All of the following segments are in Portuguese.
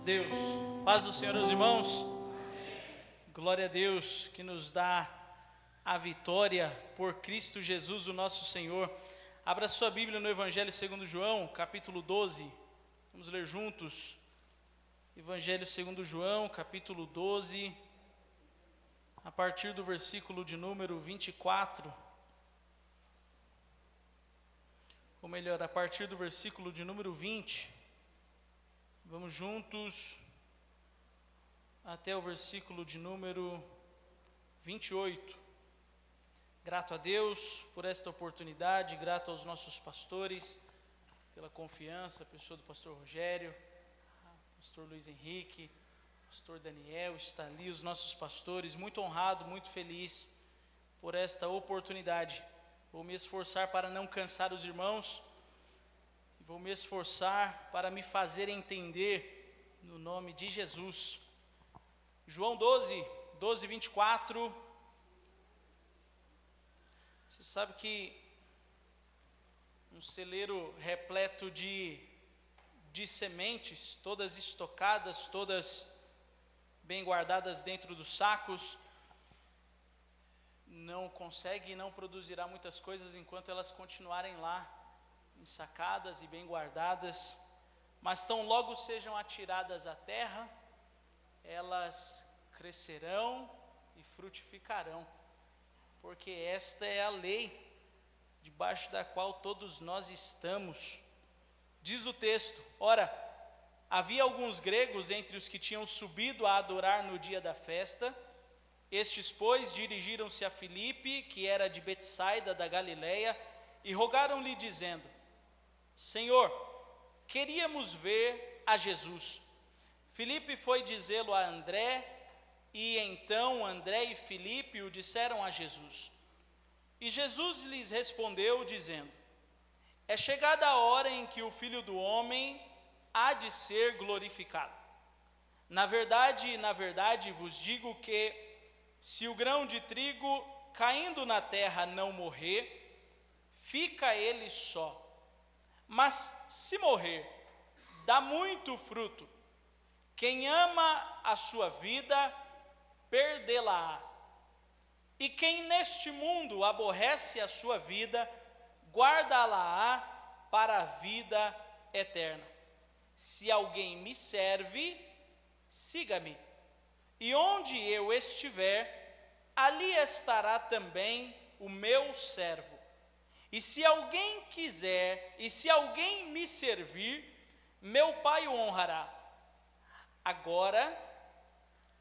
Deus. Paz do Senhor aos irmãos. Glória a Deus que nos dá a vitória por Cristo Jesus, o nosso Senhor. Abra sua Bíblia no Evangelho segundo João, capítulo 12. Vamos ler juntos. Evangelho segundo João, capítulo 12, a partir do versículo de número 24. Ou melhor, a partir do versículo de número 20. Vamos juntos até o versículo de número 28. Grato a Deus por esta oportunidade, grato aos nossos pastores pela confiança, a pessoa do pastor Rogério, pastor Luiz Henrique, pastor Daniel, está ali os nossos pastores, muito honrado, muito feliz por esta oportunidade. Vou me esforçar para não cansar os irmãos, vou me esforçar para me fazer entender no nome de Jesus. João 12, 24. Você sabe que um celeiro repleto de sementes, todas estocadas, todas bem guardadas dentro dos sacos, não consegue e não produzirá muitas coisas enquanto elas continuarem lá, ensacadas e bem guardadas, mas tão logo sejam atiradas à terra, elas crescerão e frutificarão, porque esta é a lei debaixo da qual todos nós estamos. Diz o texto: ora, havia alguns gregos entre os que tinham subido a adorar no dia da festa. Estes, pois, dirigiram-se a Filipe, que era de Betsaida da Galileia, e rogaram-lhe dizendo: Senhor, queríamos ver a Jesus. Filipe foi dizê-lo a André, e então André e Filipe o disseram a Jesus. E Jesus lhes respondeu dizendo: é chegada a hora em que o Filho do Homem há de ser glorificado. Na verdade vos digo que, se o grão de trigo caindo na terra não morrer, fica ele só. Mas se morrer, dá muito fruto. Quem ama a sua vida, perdê-la-á. E quem neste mundo aborrece a sua vida, guarda-la-á para a vida eterna. Se alguém me serve, siga-me. E onde eu estiver, ali estará também o meu servo. E se alguém me servir, meu Pai o honrará. Agora,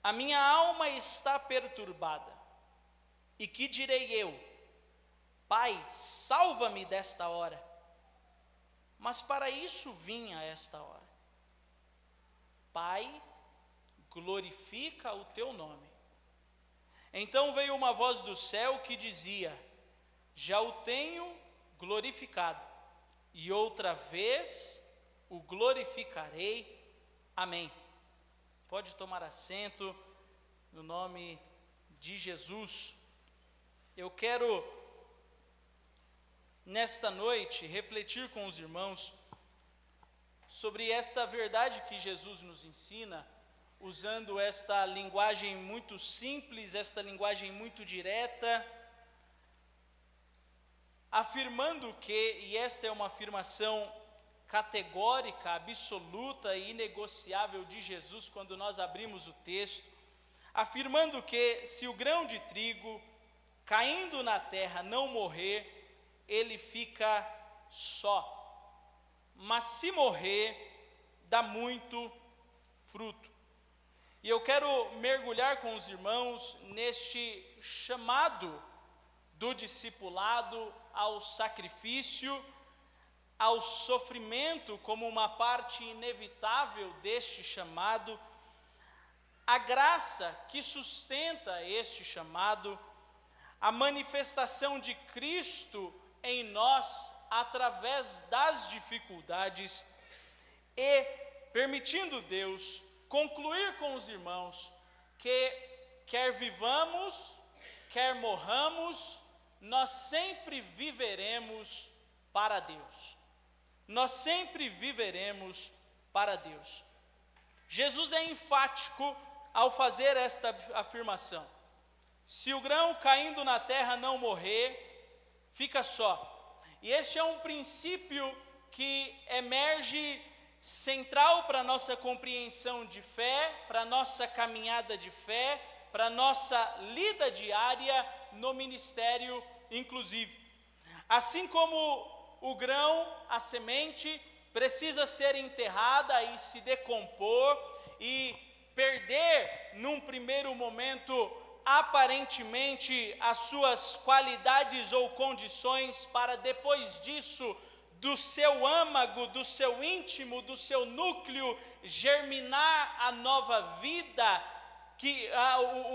a minha alma está perturbada. E que direi eu? Pai, salva-me desta hora. Mas para isso vim a esta hora. Pai, glorifica o teu nome. Então veio uma voz do céu que dizia: já o tenho glorificado, e outra vez o glorificarei. Amém. Pode tomar assento no nome de Jesus. Eu quero, nesta noite, refletir com os irmãos sobre esta verdade que Jesus nos ensina, usando esta linguagem muito simples, esta linguagem muito direta, afirmando que, e esta é uma afirmação categórica, absoluta e inegociável de Jesus quando nós abrimos o texto, afirmando que se o grão de trigo caindo na terra não morrer, ele fica só, mas se morrer, dá muito fruto. E eu quero mergulhar com os irmãos neste chamado do discipulado ao sacrifício, ao sofrimento como uma parte inevitável deste chamado, a graça que sustenta este chamado, a manifestação de Cristo em nós através das dificuldades e permitindo Deus concluir com os irmãos que quer vivamos, quer morramos, nós sempre viveremos para Deus. Nós sempre viveremos para Deus. Jesus é enfático ao fazer esta afirmação. Se o grão caindo na terra não morrer, fica só. E este é um princípio que emerge central para a nossa compreensão de fé, para a nossa caminhada de fé, para a nossa lida diária no ministério, inclusive. Assim como o grão, a semente, precisa ser enterrada e se decompor e perder, num primeiro momento, aparentemente, as suas qualidades ou condições, para depois disso, do seu âmago, do seu íntimo, do seu núcleo, germinar a nova vida,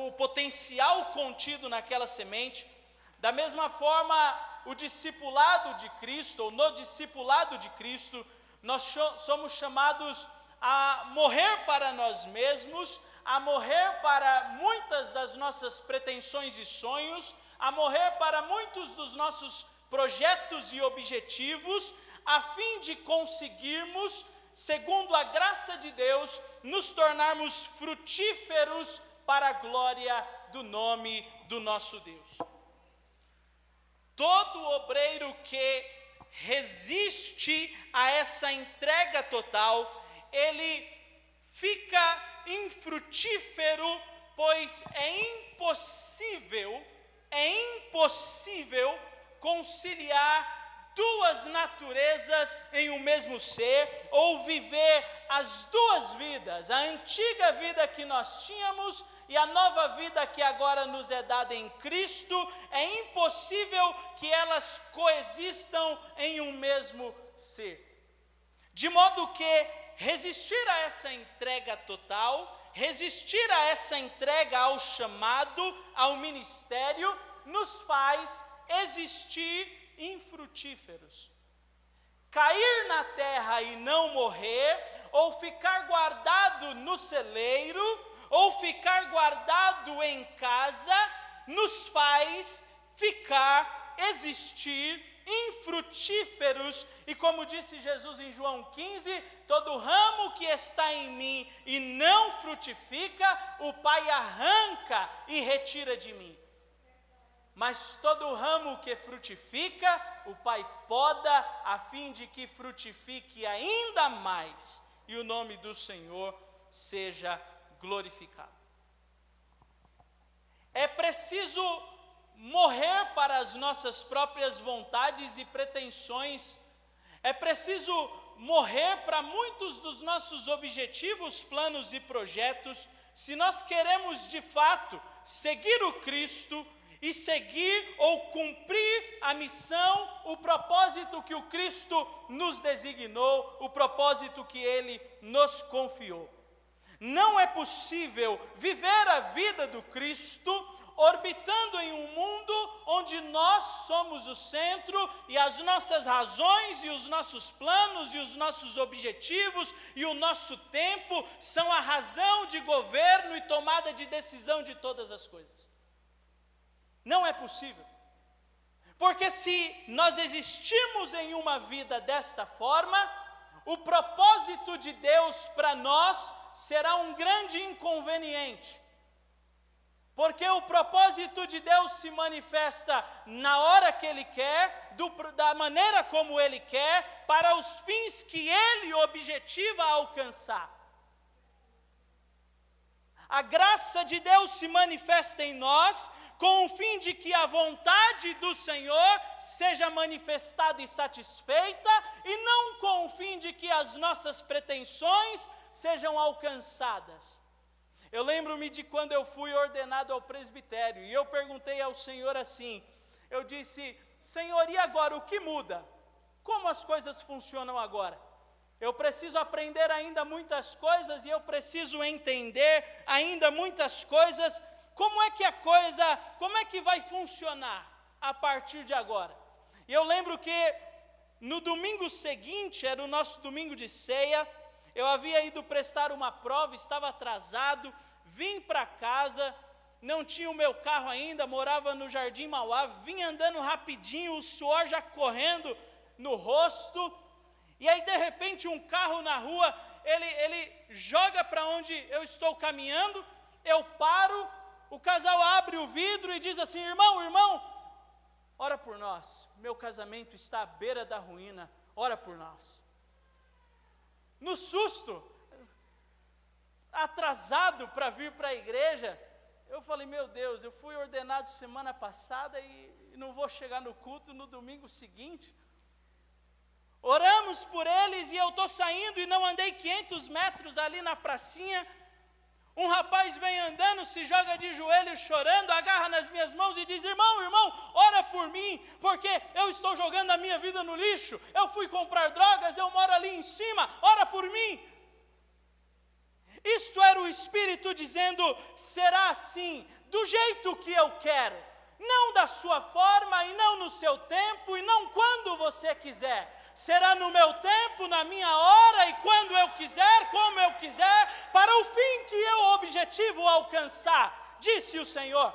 o potencial contido naquela semente. Da mesma forma, o discipulado de Cristo, ou no discipulado de Cristo, nós somos chamados a morrer para nós mesmos, a morrer para muitas das nossas pretensões e sonhos, a morrer para muitos dos nossos projetos e objetivos, a fim de conseguirmos, segundo a graça de Deus, nos tornarmos frutíferos para a glória do nome do nosso Deus. Todo obreiro que resiste a essa entrega total, ele fica infrutífero, pois é impossível conciliar duas naturezas em um mesmo ser, ou viver as duas vidas, a antiga vida que nós tínhamos e a nova vida que agora nos é dada em Cristo. É impossível que elas coexistam em um mesmo ser. De modo que resistir a essa entrega total, resistir a essa entrega ao chamado, ao ministério, nos faz existir infrutíferos. Cair na terra e não morrer, ou ficar guardado no celeiro, ou ficar guardado em casa, nos faz existir infrutíferos. E como disse Jesus em João 15, todo ramo que está em mim e não frutifica, o Pai arranca e retira de mim. Mas todo ramo que frutifica, o Pai poda, a fim de que frutifique ainda mais, e o nome do Senhor seja glorificado. É preciso morrer para as nossas próprias vontades e pretensões. É preciso morrer para muitos dos nossos objetivos, planos e projetos, se nós queremos de fato seguir o Cristo e seguir ou cumprir a missão, o propósito que o Cristo nos designou, o propósito que Ele nos confiou. Não é possível viver a vida do Cristo orbitando em um mundo onde nós somos o centro e as nossas razões e os nossos planos e os nossos objetivos e o nosso tempo são a razão de governo e tomada de decisão de todas as coisas. Não é possível. Porque se nós existirmos em uma vida desta forma, o propósito de Deus para nós será um grande inconveniente. Porque o propósito de Deus se manifesta na hora que Ele quer, da maneira como Ele quer, para os fins que Ele objetiva alcançar. A graça de Deus se manifesta em nós, com o fim de que a vontade do Senhor seja manifestada e satisfeita, e não com o fim de que as nossas pretensões sejam alcançadas. Eu lembro-me de quando eu fui ordenado ao presbitério, e eu perguntei ao Senhor assim, eu disse, Senhor, e agora o que muda? Como as coisas funcionam agora? Eu preciso aprender ainda muitas coisas, e eu preciso entender ainda muitas coisas. Como é que vai funcionar a partir de agora? E eu lembro que no domingo seguinte, era o nosso domingo de ceia, eu havia ido prestar uma prova, estava atrasado, vim para casa, não tinha o meu carro ainda, morava no Jardim Mauá, vim andando rapidinho, o suor já correndo no rosto, e aí de repente um carro na rua, ele joga para onde eu estou caminhando, eu paro, o casal abre o vidro e diz assim: irmão, ora por nós, meu casamento está à beira da ruína, ora por nós. No susto, atrasado para vir para a igreja, eu falei: meu Deus, eu fui ordenado semana passada e não vou chegar no culto no domingo seguinte. Oramos por eles e eu estou saindo e não andei 500 metros ali na pracinha. Um rapaz vem andando, se joga de joelhos chorando, agarra nas minhas mãos e diz: irmão, ora por mim, porque eu estou jogando a minha vida no lixo, eu fui comprar drogas, eu moro ali em cima, ora por mim. Isto era o Espírito dizendo: será assim, do jeito que eu quero, não da sua forma e não no seu tempo e não quando você quiser. Será no meu tempo, na minha hora e quando eu quiser, como eu quiser, para o fim que eu objetivo alcançar, disse o Senhor.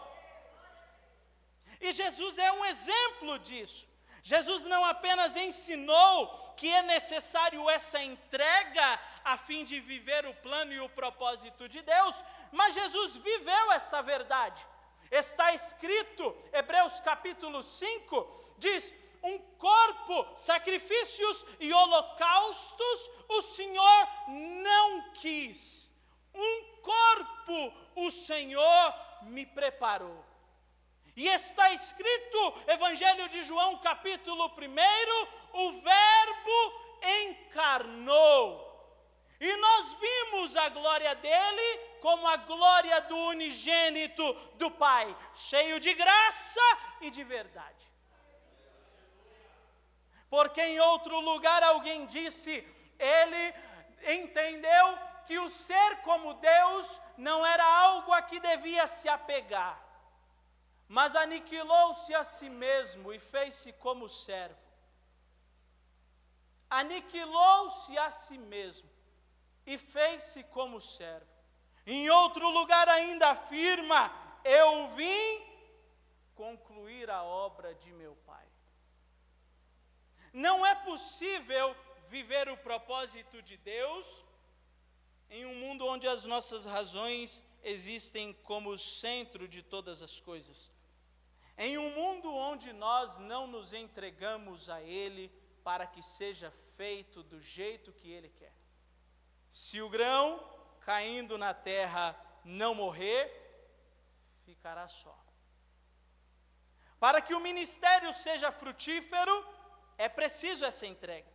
E Jesus é um exemplo disso. Jesus não apenas ensinou que é necessário essa entrega a fim de viver o plano e o propósito de Deus, mas Jesus viveu esta verdade. Está escrito, Hebreus capítulo 5, diz: um corpo, sacrifícios e holocaustos o Senhor não quis. Um corpo o Senhor me preparou. E está escrito, Evangelho de João capítulo 1, o Verbo encarnou. E nós vimos a glória dele como a glória do unigênito do Pai, cheio de graça e de verdade. Porque em outro lugar alguém disse, ele entendeu que o ser como Deus não era algo a que devia se apegar, mas aniquilou-se a si mesmo e fez-se como servo. Aniquilou-se a si mesmo e fez-se como servo. Em outro lugar ainda afirma: eu vim concluir a obra de meu Pai. Não é possível viver o propósito de Deus em um mundo onde as nossas razões existem como centro de todas as coisas. Em um mundo onde nós não nos entregamos a Ele para que seja feito do jeito que Ele quer. Se o grão caindo na terra não morrer, ficará só. Para que o ministério seja frutífero, é preciso essa entrega.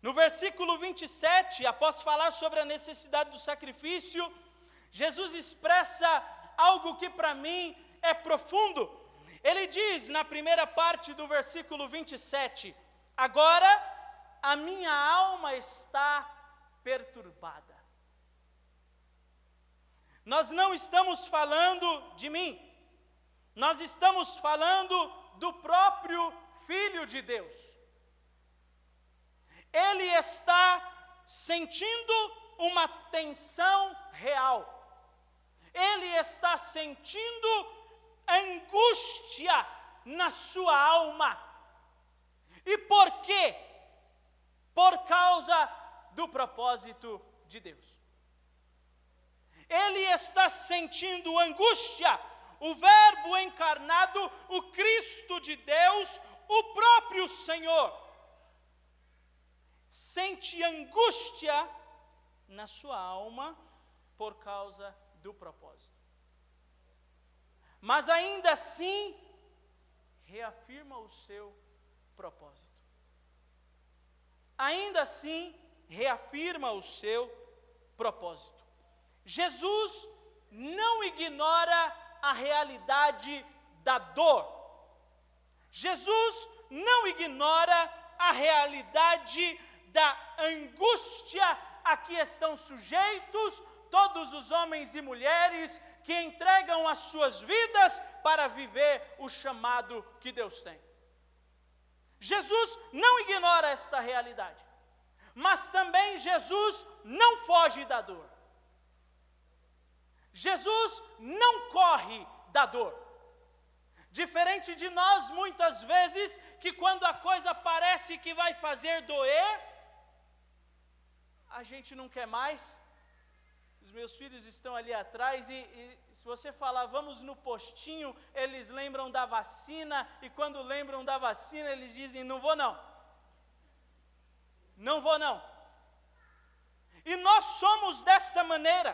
No versículo 27, após falar sobre a necessidade do sacrifício, Jesus expressa algo que para mim é profundo. Ele diz na primeira parte do versículo 27, agora a minha alma está perturbada. Nós não estamos falando de mim, nós estamos falando do próprio Filho de Deus. Ele está sentindo uma tensão real. Ele está sentindo angústia na sua alma. E por quê? Por causa do propósito de Deus. Ele está sentindo angústia. O Verbo encarnado, o Cristo de Deus, o próprio Senhor, sente angústia na sua alma por causa do propósito. Mas ainda assim, reafirma o seu propósito. Ainda assim, reafirma o seu propósito. Jesus não ignora a realidade da dor. Jesus não ignora a realidade da angústia a que estão sujeitos todos os homens e mulheres que entregam as suas vidas para viver o chamado que Deus tem. Jesus não ignora esta realidade, mas também Jesus não foge da dor. Jesus não corre da dor. Diferente de nós, muitas vezes, que quando a coisa parece que vai fazer doer, a gente não quer mais. Os meus filhos estão ali atrás e se você falar, vamos no postinho, eles lembram da vacina, e quando lembram da vacina, eles dizem, não vou não. Não vou não. E nós somos dessa maneira.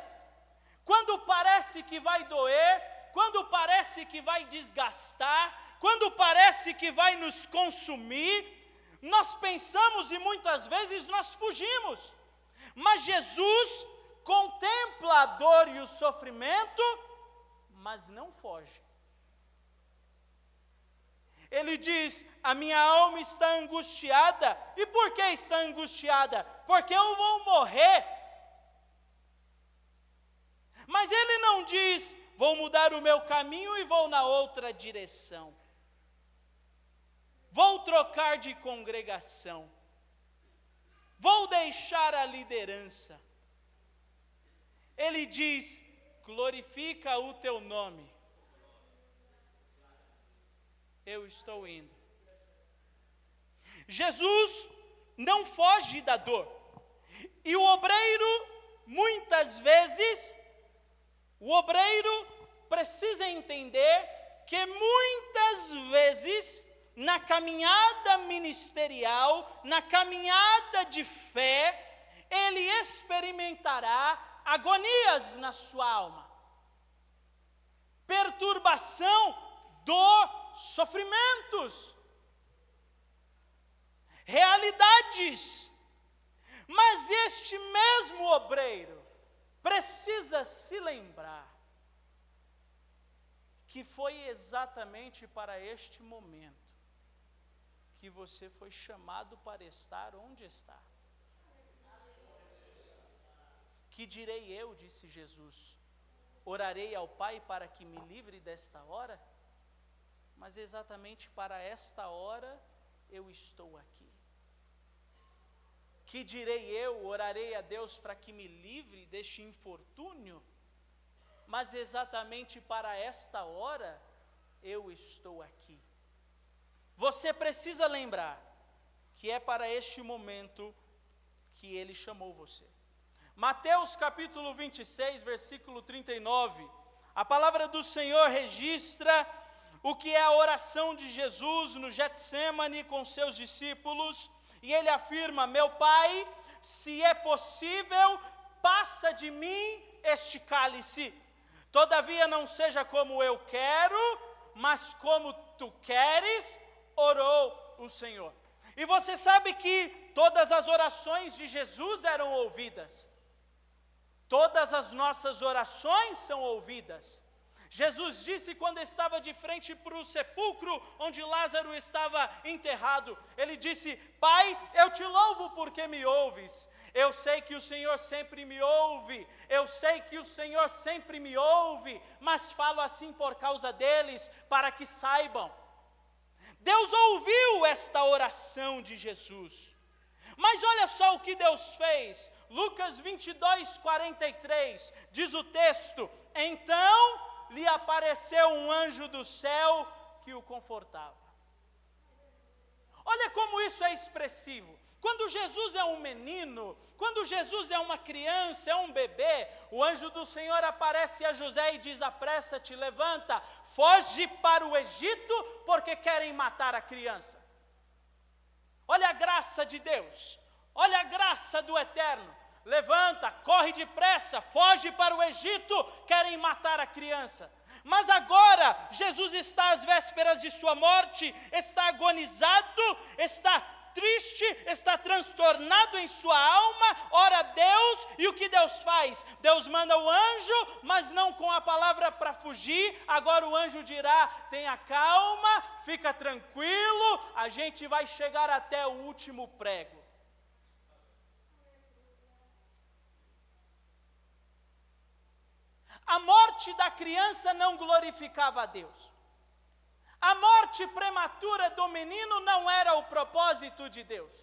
Quando parece que vai doer, quando parece que vai desgastar, quando parece que vai nos consumir, nós pensamos e muitas vezes nós fugimos. Mas Jesus contempla a dor e o sofrimento, mas não foge. Ele diz, a minha alma está angustiada. E por que está angustiada? Porque eu vou morrer. Mas ele não diz, vou mudar o meu caminho e vou na outra direção. Vou trocar de congregação. Vou deixar a liderança. Ele diz, glorifica o teu nome. Eu estou indo. Jesus não foge da dor. E o obreiro, muitas vezes, o obreiro precisa entender que muitas vezes, na caminhada ministerial, na caminhada de fé, ele experimentará agonias na sua alma, perturbação, dor, sofrimentos, realidades. Mas este mesmo obreiro precisa se lembrar que foi exatamente para este momento que você foi chamado para estar onde está. Que direi eu, disse Jesus, orarei ao Pai para que me livre desta hora? Mas exatamente para esta hora eu estou aqui. Que direi eu, orarei a Deus para que me livre deste infortúnio? Mas exatamente para esta hora eu estou aqui. Você precisa lembrar que é para este momento que Ele chamou você. Mateus capítulo 26, versículo 39, a palavra do Senhor registra o que é a oração de Jesus no Getsêmani com seus discípulos, e ele afirma, meu Pai, se é possível, passa de mim este cálice, todavia não seja como eu quero, mas como tu queres, orou o Senhor. E você sabe que todas as orações de Jesus eram ouvidas. Todas as nossas orações são ouvidas. Jesus disse quando estava de frente para o sepulcro onde Lázaro estava enterrado, ele disse, Pai, eu te louvo porque me ouves. Eu sei que o Senhor sempre me ouve, eu sei que o Senhor sempre me ouve, mas falo assim por causa deles, para que saibam. Deus ouviu esta oração de Jesus. Mas olha só o que Deus fez. Lucas 22, 43, diz o texto, então lhe apareceu um anjo do céu que o confortava. Olha como isso é expressivo. Quando Jesus é um menino, quando Jesus é uma criança, é um bebê, o anjo do Senhor aparece a José e diz, apressa-te, levanta, foge para o Egito, porque querem matar a criança. Olha a graça de Deus, olha a graça do Eterno. Levanta, corre depressa, foge para o Egito, querem matar a criança. Mas agora, Jesus está às vésperas de sua morte, está agonizado, está triste, está transtornado em sua alma, ora a Deus, e o que Deus faz? Deus manda o anjo, mas não com a palavra para fugir, agora o anjo dirá, tenha calma, fica tranquilo, a gente vai chegar até o último prego. A morte da criança não glorificava a Deus. A morte prematura do menino não era o propósito de Deus.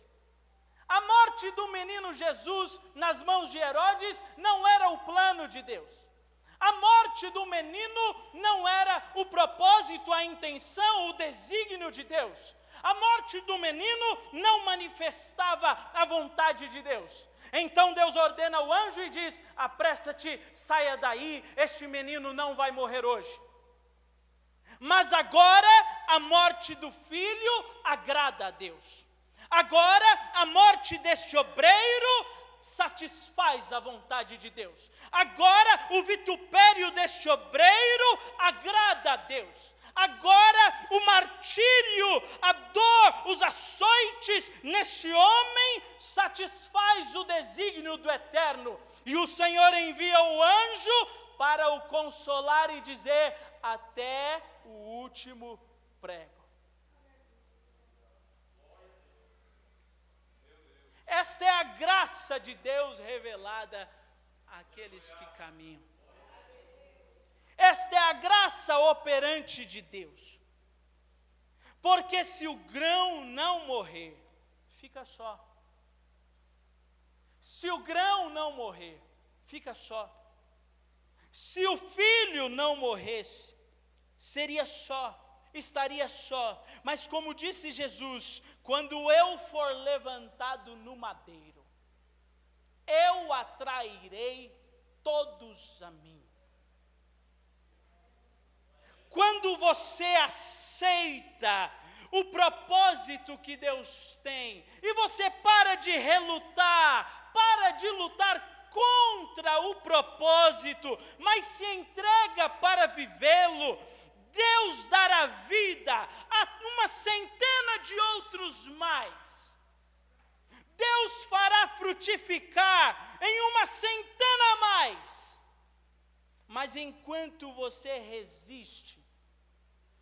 A morte do menino Jesus nas mãos de Herodes não era o plano de Deus. A morte do menino não era o propósito, a intenção, o desígnio de Deus. A morte do menino não manifestava a vontade de Deus. Então Deus ordena o anjo e diz: apressa-te, saia daí, este menino não vai morrer hoje. Mas agora a morte do filho agrada a Deus. Agora a morte deste obreiro satisfaz a vontade de Deus. Agora o vitupério deste obreiro agrada a Deus. Agora o martírio, a dor, os açoites neste homem satisfaz o desígnio do Eterno. E o Senhor envia o anjo para o consolar e dizer: até o último prego. Esta é a graça de Deus revelada àqueles que caminham. Esta é a graça operante de Deus. Porque se o grão não morrer, fica só. Se o grão não morrer, fica só. Se o filho não morresse, seria só, estaria só. Mas como disse Jesus, quando eu for levantado no madeiro, eu atrairei todos a mim. Quando você aceita o propósito que Deus tem, e você para de relutar, para de lutar contra o propósito, mas se entrega para vivê-lo, Deus dará vida a uma centena de outros mais. Deus fará frutificar em uma centena a mais. Mas enquanto você resiste,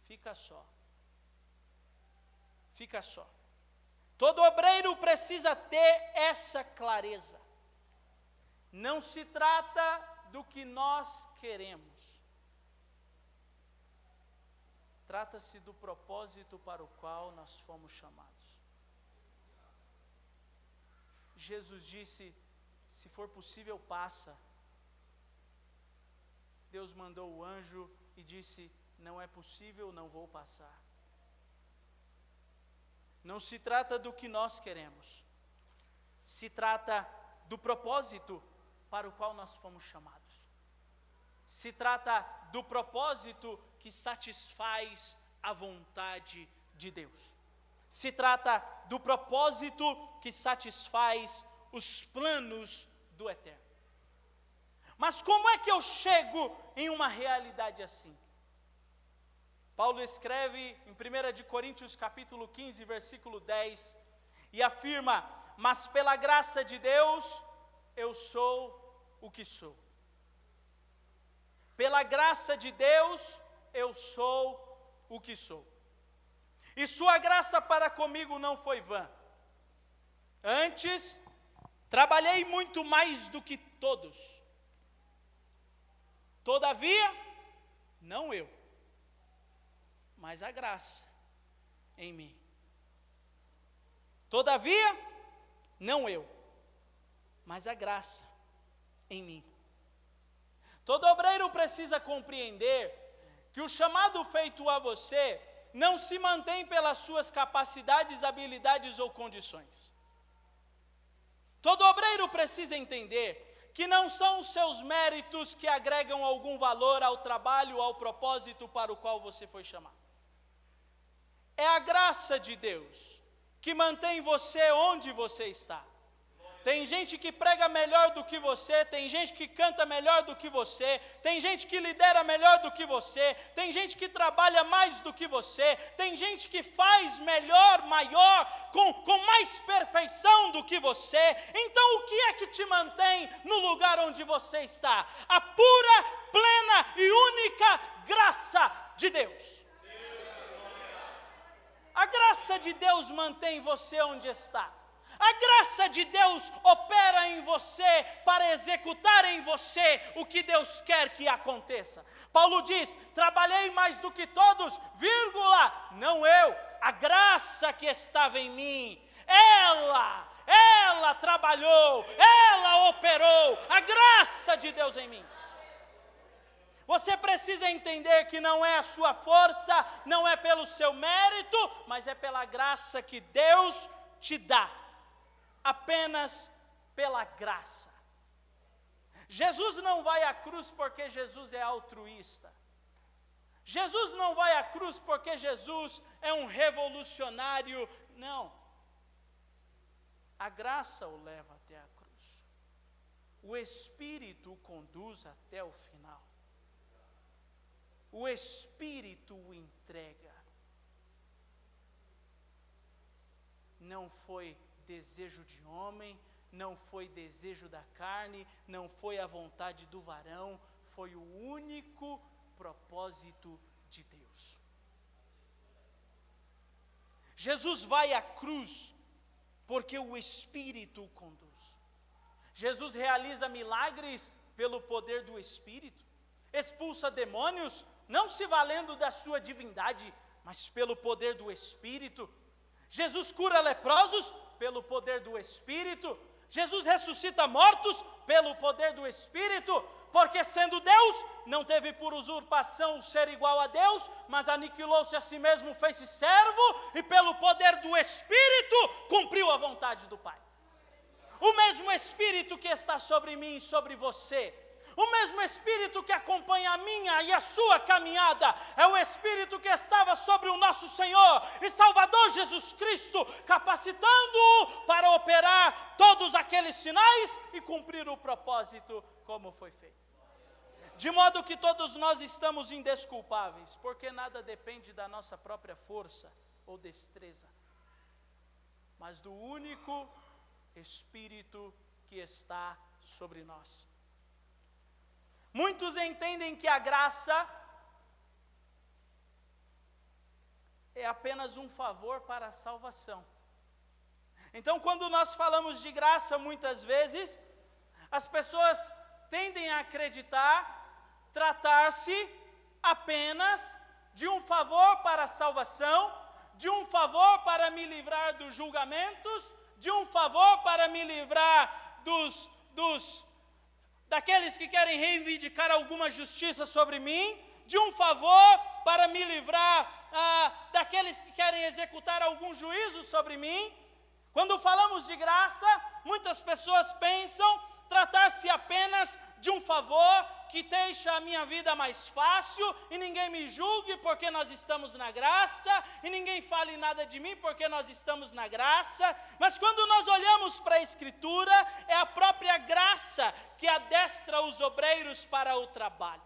fica só. Fica só. Todo obreiro precisa ter essa clareza. Não se trata do que nós queremos. Trata-se do propósito para o qual nós fomos chamados. Jesus disse: se for possível, passa. Deus mandou o anjo e disse: não é possível, não vou passar. Não se trata do que nós queremos. Se trata do propósito para o qual nós fomos chamados. Se trata do propósito que satisfaz a vontade de Deus. Se trata do propósito que satisfaz os planos do Eterno. Mas como é que eu chego em uma realidade assim? Paulo escreve em 1 de Coríntios capítulo 15, versículo 10, e afirma: mas pela graça de Deus, eu sou o que sou. Pela graça de Deus, eu sou o que sou. E sua graça para comigo não foi vã. Antes, trabalhei muito mais do que todos. Todavia, não eu, mas a graça em mim. Todavia, não eu, mas a graça em mim. Todo obreiro precisa compreender que o chamado feito a você não se mantém pelas suas capacidades, habilidades ou condições. Todo obreiro precisa entender que não são os seus méritos que agregam algum valor ao trabalho, ao propósito para o qual você foi chamado. É a graça de Deus que mantém você onde você está. Tem gente que prega melhor do que você, tem gente que canta melhor do que você, tem gente que lidera melhor do que você, tem gente que trabalha mais do que você, tem gente que faz melhor, maior, com mais perfeição do que você. Então o que é que te mantém no lugar onde você está? A pura, plena e única graça de Deus. A graça de Deus mantém você onde está. A graça de Deus opera em você para executar em você o que Deus quer que aconteça. Paulo diz: trabalhei mais do que todos, vírgula, não eu, a graça que estava em mim, ela trabalhou, ela operou, a graça de Deus em mim. Você precisa entender que não é a sua força, não é pelo seu mérito, mas é pela graça que Deus te dá. Apenas pela graça. Jesus não vai à cruz porque Jesus é altruísta. Jesus não vai à cruz porque Jesus é um revolucionário. Não. A graça o leva até a cruz. O Espírito o conduz até o final. O Espírito o entrega. Não foi desejo de homem, não foi desejo da carne, não foi a vontade do varão, foi o único propósito de Deus. Jesus vai à cruz porque o Espírito o conduz. Jesus realiza milagres pelo poder do Espírito, expulsa demônios, não se valendo da sua divindade, mas pelo poder do Espírito. Jesus cura leprosos pelo poder do Espírito. Jesus ressuscita mortos pelo poder do Espírito, porque sendo Deus, não teve por usurpação ser igual a Deus, mas aniquilou-se a si mesmo, fez-se servo, e pelo poder do Espírito, cumpriu a vontade do Pai. O mesmo Espírito que está sobre mim e sobre você, o mesmo Espírito que acompanha a minha e a sua caminhada, é o Espírito que estava sobre o nosso Senhor e Salvador Jesus Cristo, capacitando-o para operar todos aqueles sinais e cumprir o propósito como foi feito. De modo que todos nós estamos indesculpáveis, porque nada depende da nossa própria força ou destreza, mas do único Espírito que está sobre nós. Muitos entendem que a graça é apenas um favor para a salvação. Então, quando nós falamos de graça, muitas vezes, as pessoas tendem a acreditar, tratar-se apenas de um favor para a salvação, de um favor para me livrar dos julgamentos, de um favor para me livrar daqueles que querem reivindicar alguma justiça sobre mim, de um favor para me livrar daqueles que querem executar algum juízo sobre mim. Quando falamos de graça, muitas pessoas pensam tratar-se apenas de um favor que deixa a minha vida mais fácil e ninguém me julgue porque nós estamos na graça e ninguém fale nada de mim porque nós estamos na graça. Mas quando nós olhamos para a Escritura, é a própria graça que adestra os obreiros para o trabalho.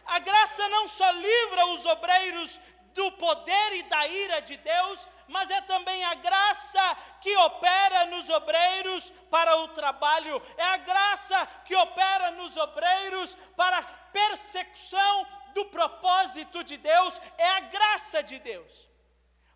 A graça não só livra os obreiros do poder e da ira de Deus, mas é também a graça que opera nos obreiros para o trabalho, é a graça que opera nos obreiros para a persecução do propósito de Deus, é a graça de Deus.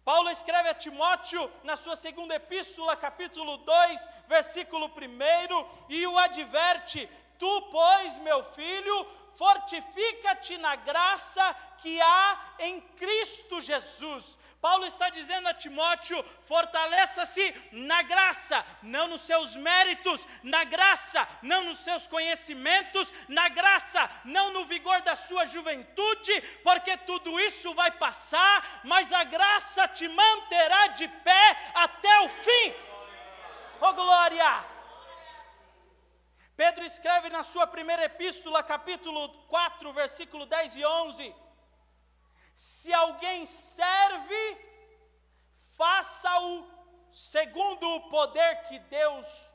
Paulo escreve a Timóteo, na sua segunda epístola, capítulo 2, versículo 1, e o adverte: tu, pois, meu filho, fortifica-te na graça que há em Cristo Jesus. Paulo está dizendo a Timóteo: fortaleça-se na graça, não nos seus méritos, na graça, não nos seus conhecimentos, na graça, não no vigor da sua juventude, porque tudo isso vai passar, mas a graça te manterá de pé até o fim. Oh, glória! Pedro escreve na sua primeira epístola, capítulo 4, versículo 10 e 11: se alguém serve, faça-o segundo o poder que Deus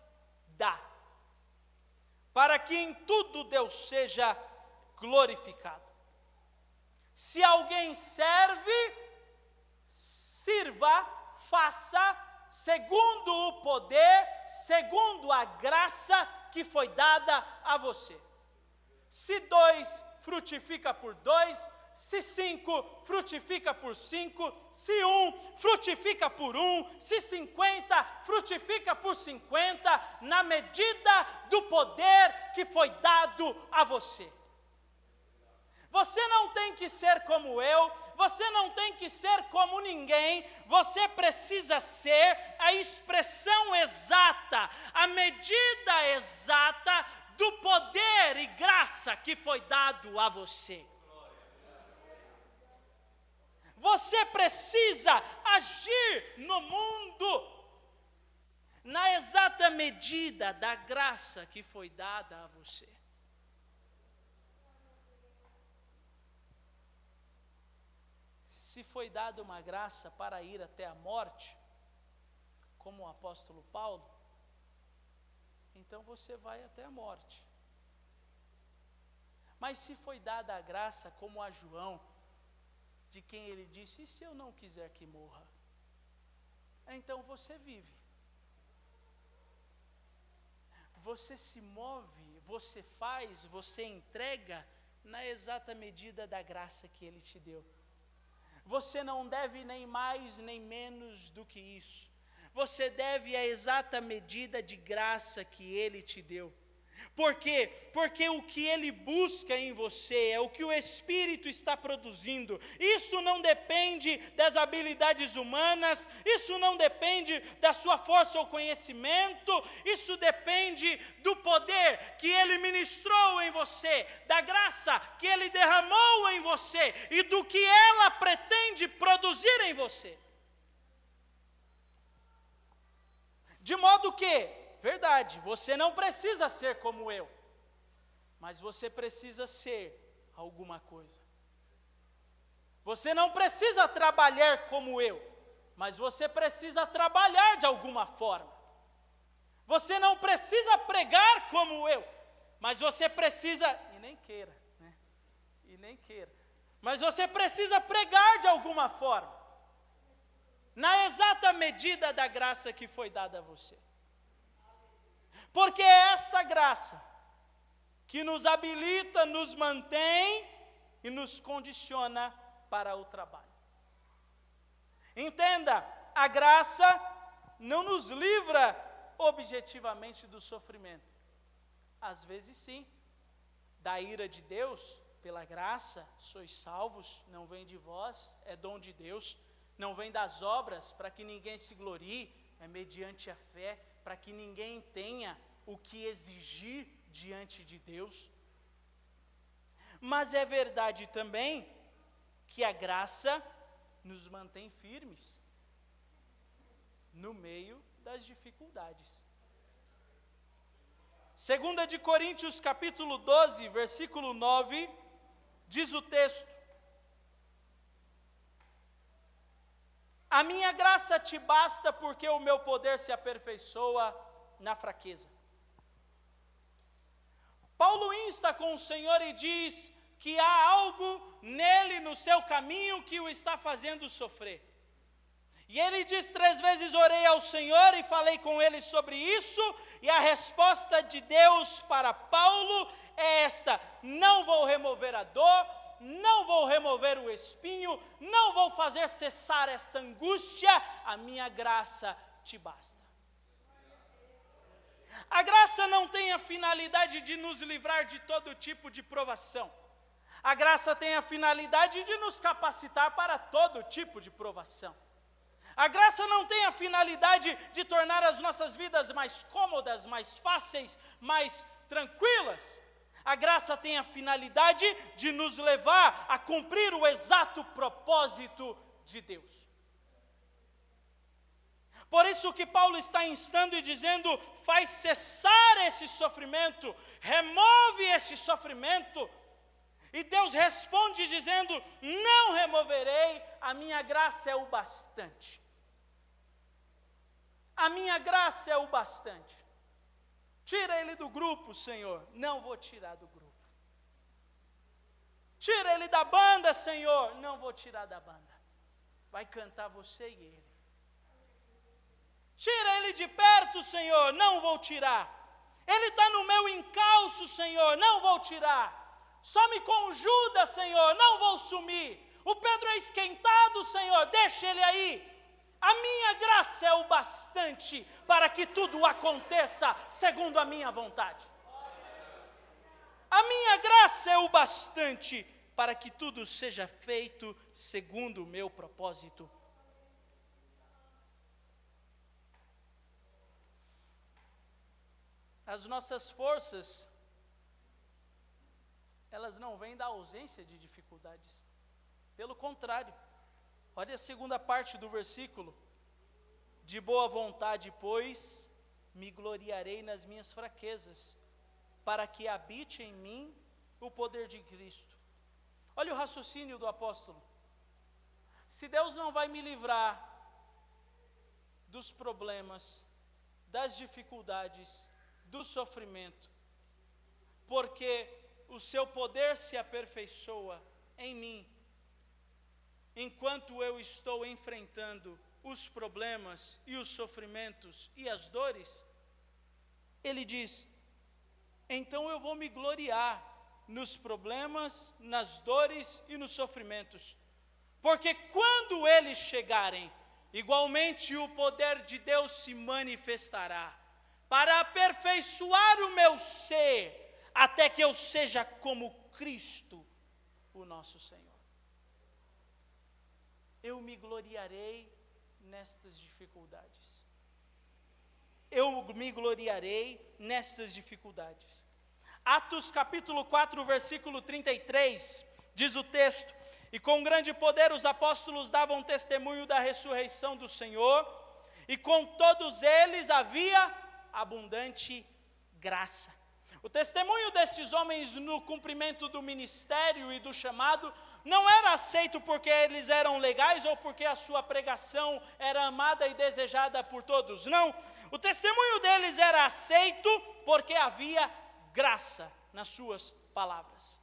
dá, para que em tudo Deus seja glorificado. Se alguém serve, sirva, faça segundo o poder, segundo a graça que foi dada a você. Se 2, frutifica por 2, se 5, frutifica por 5, se 1, frutifica por 1, se 50, frutifica por 50, na medida do poder que foi dado a você. Você não tem que ser como eu, você não tem que ser como ninguém, você precisa ser a expressão exata, a medida exata do poder poder e graça que foi dado a você. Você precisa agir no mundo na exata medida da graça que foi dada a você. Se foi dada uma graça para ir até a morte, como o apóstolo Paulo, então você vai até a morte. Mas se foi dada a graça como a João, de quem ele disse, e se eu não quiser que morra? Então você vive. Você se move, você faz, você entrega na exata medida da graça que ele te deu. Você não deve nem mais nem menos do que isso. Você deve a exata medida de graça que ele te deu. Por quê? Porque o que ele busca em você é o que o Espírito está produzindo. Isso não depende das habilidades humanas, isso não depende da sua força ou conhecimento, isso depende do poder que ele ministrou em você, da graça que ele derramou em você e do que ela pretende produzir em você. De modo que, verdade, você não precisa ser como eu, mas você precisa ser alguma coisa. Você não precisa trabalhar como eu, mas você precisa trabalhar de alguma forma. Você não precisa pregar como eu, mas você precisa, e nem queira, né? E nem queira, mas você precisa pregar de alguma forma, na exata medida da graça que foi dada a você. Porque é esta graça que nos habilita, nos mantém e nos condiciona para o trabalho. Entenda, a graça não nos livra objetivamente do sofrimento. Às vezes sim, da ira de Deus, pela graça, sois salvos, não vem de vós, é dom de Deus, não vem das obras, para que ninguém se glorie, é mediante a fé, para que ninguém tenha o que exigir diante de Deus. Mas é verdade também que a graça nos mantém firmes no meio das dificuldades. 2 de Coríntios capítulo 12, versículo 9, diz o texto: a minha graça te basta, porque o meu poder se aperfeiçoa na fraqueza. Paulo insta com o Senhor e diz que há algo nele, no seu caminho, que o está fazendo sofrer. E ele diz 3 vezes, orei ao Senhor e falei com ele sobre isso, e a resposta de Deus para Paulo é esta: não vou remover a dor, não vou remover o espinho, não vou fazer cessar essa angústia, a minha graça te basta. A graça não tem a finalidade de nos livrar de todo tipo de provação. A graça tem a finalidade de nos capacitar para todo tipo de provação. A graça não tem a finalidade de tornar as nossas vidas mais cômodas, mais fáceis, mais tranquilas. A graça tem a finalidade de nos levar a cumprir o exato propósito de Deus. Por isso que Paulo está instando e dizendo, faz cessar esse sofrimento, remove esse sofrimento. E Deus responde dizendo, não removerei, a minha graça é o bastante. A minha graça é o bastante. Tira ele do grupo, Senhor. Não vou tirar do grupo. Tira ele da banda, Senhor. Não vou tirar da banda. Vai cantar você e ele. Tira ele de perto, Senhor. Não vou tirar. Ele está no meu encalço, Senhor. Não vou tirar. Só me conjuda, Senhor. Não vou sumir. O Pedro é esquentado, Senhor. Deixa ele aí. A minha graça é o bastante para que tudo aconteça segundo a minha vontade. A minha graça é o bastante para que tudo seja feito segundo o meu propósito. As nossas forças elas não vêm da ausência de dificuldades. Pelo contrário, olha a segunda parte do versículo. De boa vontade, pois, me gloriarei nas minhas fraquezas, para que habite em mim o poder de Cristo. Olha o raciocínio do apóstolo. Se Deus não vai me livrar dos problemas, das dificuldades, do sofrimento, porque o seu poder se aperfeiçoa em mim, enquanto eu estou enfrentando os problemas e os sofrimentos e as dores, ele diz, então eu vou me gloriar nos problemas, nas dores e nos sofrimentos, porque quando eles chegarem, igualmente o poder de Deus se manifestará, para aperfeiçoar o meu ser, até que eu seja como Cristo, o nosso Senhor. Eu me gloriarei nestas dificuldades. Eu me gloriarei nestas dificuldades. Atos capítulo 4, versículo 33, diz o texto, e com grande poder os apóstolos davam testemunho da ressurreição do Senhor, e com todos eles havia abundante graça. O testemunho desses homens no cumprimento do ministério e do chamado não era aceito porque eles eram legais ou porque a sua pregação era amada e desejada por todos. Não, o testemunho deles era aceito porque havia graça nas suas palavras.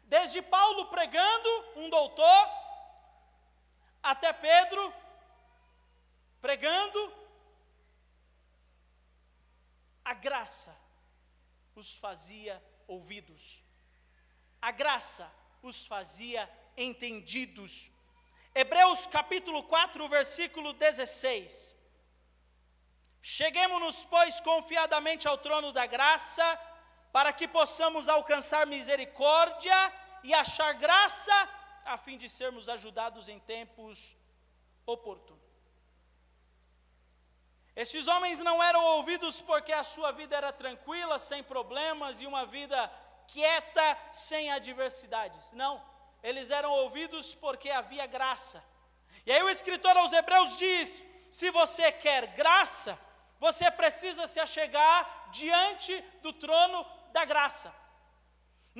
Desde Paulo pregando, um doutor, até Pedro pregando, a graça os fazia ouvidos. A graça os fazia entendidos. Hebreus capítulo 4, versículo 16. Cheguemo-nos, pois, confiadamente ao trono da graça, para que possamos alcançar misericórdia e achar graça, a fim de sermos ajudados em tempos oportunos. Esses homens não eram ouvidos porque a sua vida era tranquila, sem problemas, e uma vida quieta, sem adversidades. Não, eles eram ouvidos porque havia graça. E aí o escritor aos Hebreus diz, se você quer graça, você precisa se achegar diante do trono da graça.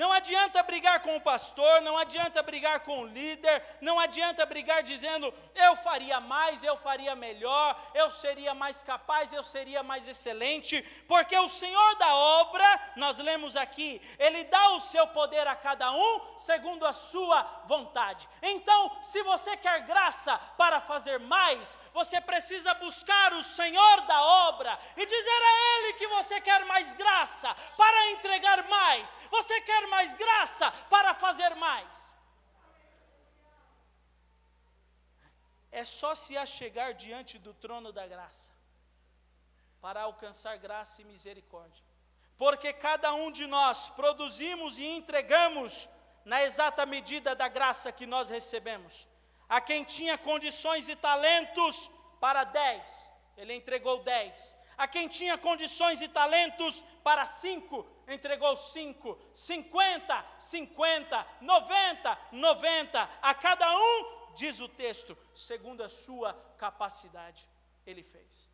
Não adianta brigar com o pastor, não adianta brigar com o líder, não adianta brigar dizendo, eu faria mais, eu faria melhor, eu seria mais capaz, eu seria mais excelente, porque o Senhor da obra, nós lemos aqui, Ele dá o seu poder a cada um, segundo a sua vontade. Então, se você quer graça para fazer mais, você precisa buscar o Senhor da obra, e dizer a Ele que você quer mais graça, para entregar mais, você quer mais graça para fazer mais. É só se achegar diante do trono da graça para alcançar graça e misericórdia, porque cada um de nós produzimos e entregamos na exata medida da graça que nós recebemos. A quem tinha condições e talentos para 10, ele entregou 10. A quem tinha condições e talentos para 5, entregou 5, 50, 50, 90, 90, a cada um, diz o texto, segundo a sua capacidade, ele fez.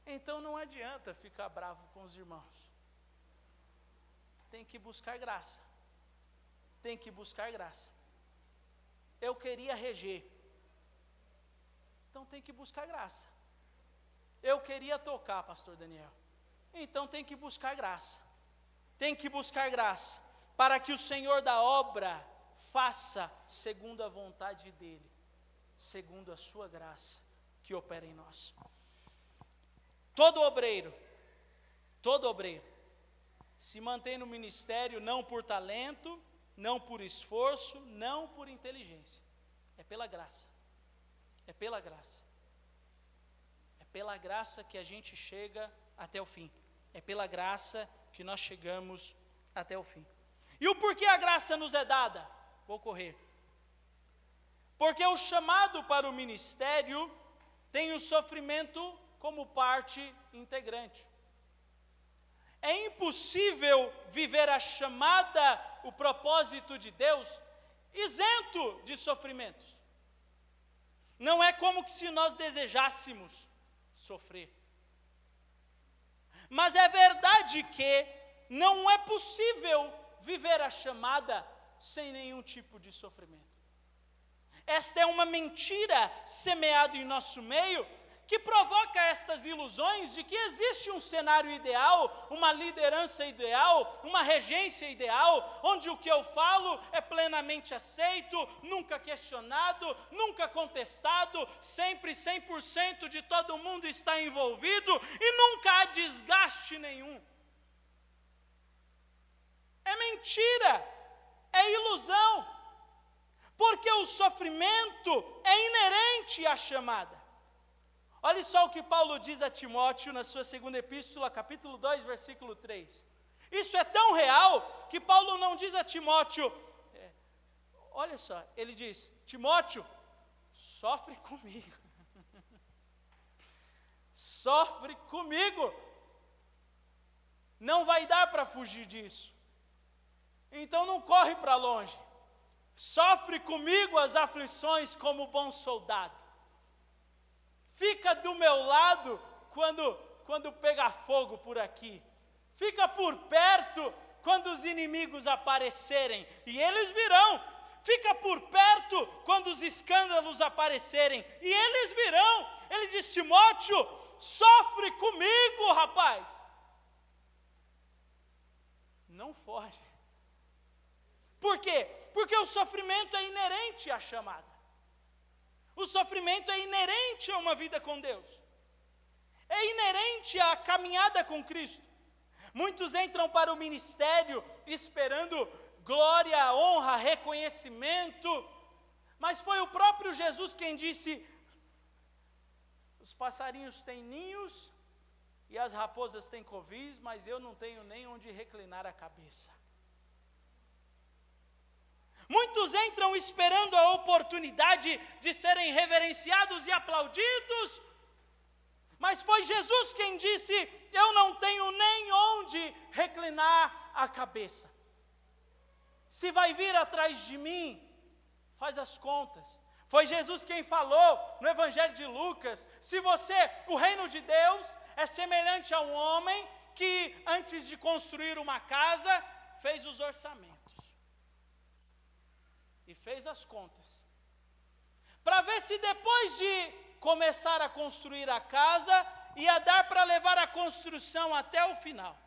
Então não adianta ficar bravo com os irmãos, tem que buscar graça, tem que buscar graça. Eu queria reger, então tem que buscar graça. Eu queria tocar, pastor Daniel, então tem que buscar graça. Tem que buscar graça, para que o Senhor da obra faça segundo a vontade dEle, segundo a sua graça que opera em nós. Todo obreiro, se mantém no ministério não por talento, não por esforço, não por inteligência, é pela graça. É pela graça. É pela graça que a gente chega até o fim. É pela graça que nós chegamos até o fim. E o porquê a graça nos é dada? Vou correr. Porque o chamado para o ministério tem o sofrimento como parte integrante. É impossível viver a chamada, o propósito de Deus, isento de sofrimentos. Não é como que se nós desejássemos sofrer. Mas é verdade que não é possível viver a chamada sem nenhum tipo de sofrimento. Esta é uma mentira semeada em nosso meio, que provoca estas ilusões de que existe um cenário ideal, uma liderança ideal, uma regência ideal, onde o que eu falo é plenamente aceito, nunca questionado, nunca contestado, sempre 100% de todo mundo está envolvido e nunca há desgaste nenhum. É mentira, é ilusão, porque o sofrimento é inerente à chamada. Olha só o que Paulo diz a Timóteo na sua segunda epístola, capítulo 2, versículo 3. Isso é tão real que Paulo não diz a Timóteo, olha só, ele diz, Timóteo, sofre comigo. Sofre comigo. Não vai dar para fugir disso. Então não corre para longe. Sofre comigo as aflições como bom soldado. Fica do meu lado quando pegar fogo por aqui. Fica por perto quando os inimigos aparecerem, e eles virão. Fica por perto quando os escândalos aparecerem, e eles virão. Ele diz, Timóteo, sofre comigo, rapaz. Não foge. Por quê? Porque o sofrimento é inerente à chamada. O sofrimento é inerente a uma vida com Deus. É inerente à caminhada com Cristo. Muitos entram para o ministério esperando glória, honra, reconhecimento, mas foi o próprio Jesus quem disse, os passarinhos têm ninhos e as raposas têm covis, mas eu não tenho nem onde reclinar a cabeça. Muitos entram esperando a oportunidade de serem reverenciados e aplaudidos, mas foi Jesus quem disse, eu não tenho nem onde reclinar a cabeça. Se vai vir atrás de mim, faz as contas. Foi Jesus quem falou no Evangelho de Lucas, o reino de Deus é semelhante a um homem que antes de construir uma casa, fez os orçamentos. E fez as contas, para ver se depois de começar a construir a casa, ia dar para levar a construção até o final.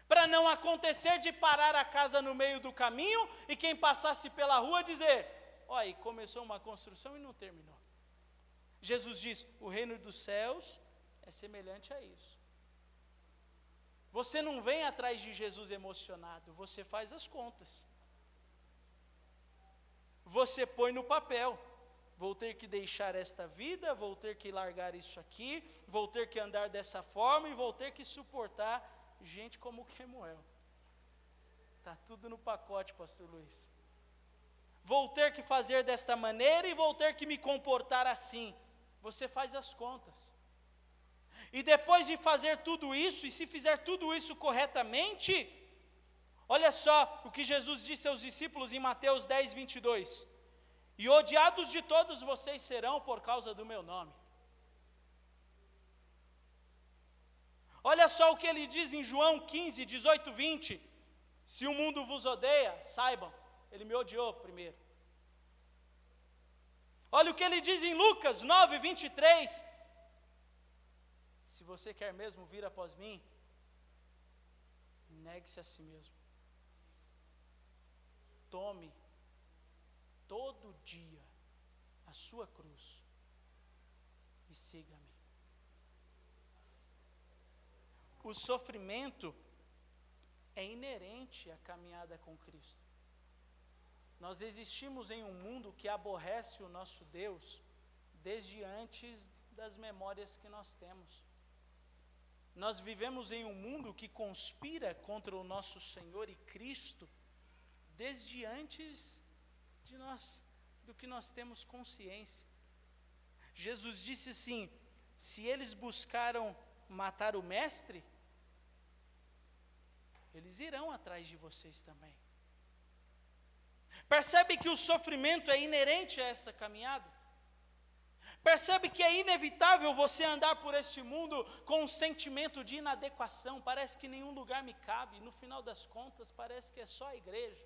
Para não acontecer de parar a casa no meio do caminho, e quem passasse pela rua dizer, olha, começou uma construção e não terminou. Jesus diz, o reino dos céus é semelhante a isso. Você não vem atrás de Jesus emocionado, você faz as contas. Você põe no papel, vou ter que deixar esta vida, vou ter que largar isso aqui, vou ter que andar dessa forma e vou ter que suportar gente como Quemuel. Está tudo no pacote, pastor Luiz. Vou ter que fazer desta maneira e vou ter que me comportar assim. Você faz as contas. E depois de fazer tudo isso, e se fizer tudo isso corretamente, olha só o que Jesus disse aos discípulos em Mateus 10, 22. E odiados de todos vocês serão por causa do meu nome. Olha só o que ele diz em João 15, 18, 20. Se o mundo vos odeia, saibam, ele me odiou primeiro. Olha o que ele diz em Lucas 9, 23. Se você quer mesmo vir após mim, negue-se a si mesmo. Tome todo dia a sua cruz e siga-me. O sofrimento é inerente à caminhada com Cristo. Nós existimos em um mundo que aborrece o nosso Deus desde antes das memórias que nós temos. Nós vivemos em um mundo que conspira contra o nosso Senhor e Cristo desde antes do que nós temos consciência. Jesus disse assim, se eles buscaram matar o mestre, eles irão atrás de vocês também. Percebe que o sofrimento é inerente a esta caminhada? Percebe que é inevitável você andar por este mundo com um sentimento de inadequação, parece que nenhum lugar me cabe, no final das contas parece que é só a igreja.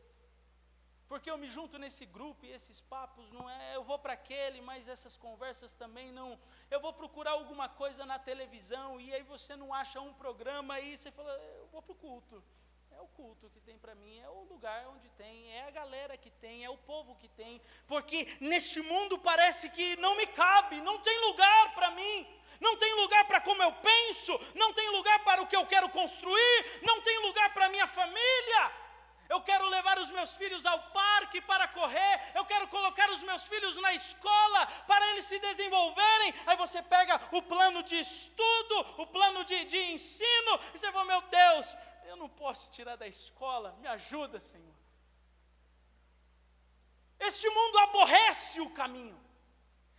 Porque eu me junto nesse grupo e esses papos, não é, eu vou para aquele, mas essas conversas também não, eu vou procurar alguma coisa na televisão e aí você não acha um programa e você fala, eu vou para o culto. É o culto que tem para mim, é o lugar onde tem, é a galera que tem, é o povo que tem, porque neste mundo parece que não me cabe, não tem lugar para mim, não tem lugar para como eu penso, não tem lugar para o que eu quero construir, não tem lugar para a minha família. Eu quero levar os meus filhos ao parque para correr, eu quero colocar os meus filhos na escola para eles se desenvolverem. Aí você pega o plano de estudo, o plano de ensino, e você fala, meu Deus, eu não posso tirar da escola, me ajuda, Senhor. Este mundo aborrece o caminho,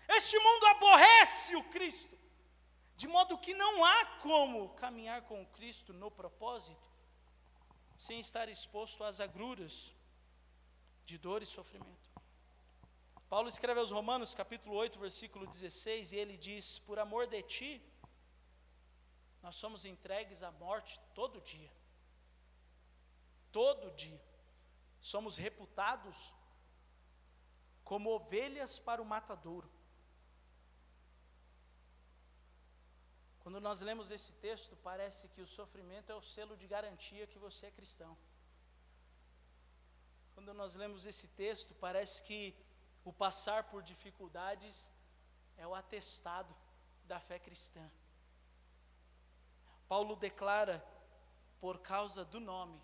este mundo aborrece o Cristo, de modo que não há como caminhar com o Cristo no propósito, sem estar exposto às agruras de dor e sofrimento. Paulo escreve aos Romanos, capítulo 8, versículo 16, e ele diz, por amor de ti, nós somos entregues à morte todo dia. Todo dia. Somos reputados como ovelhas para o matadouro. Quando nós lemos esse texto, parece que o sofrimento é o selo de garantia que você é cristão. Quando nós lemos esse texto, parece que o passar por dificuldades é o atestado da fé cristã. Paulo declara, por causa do nome,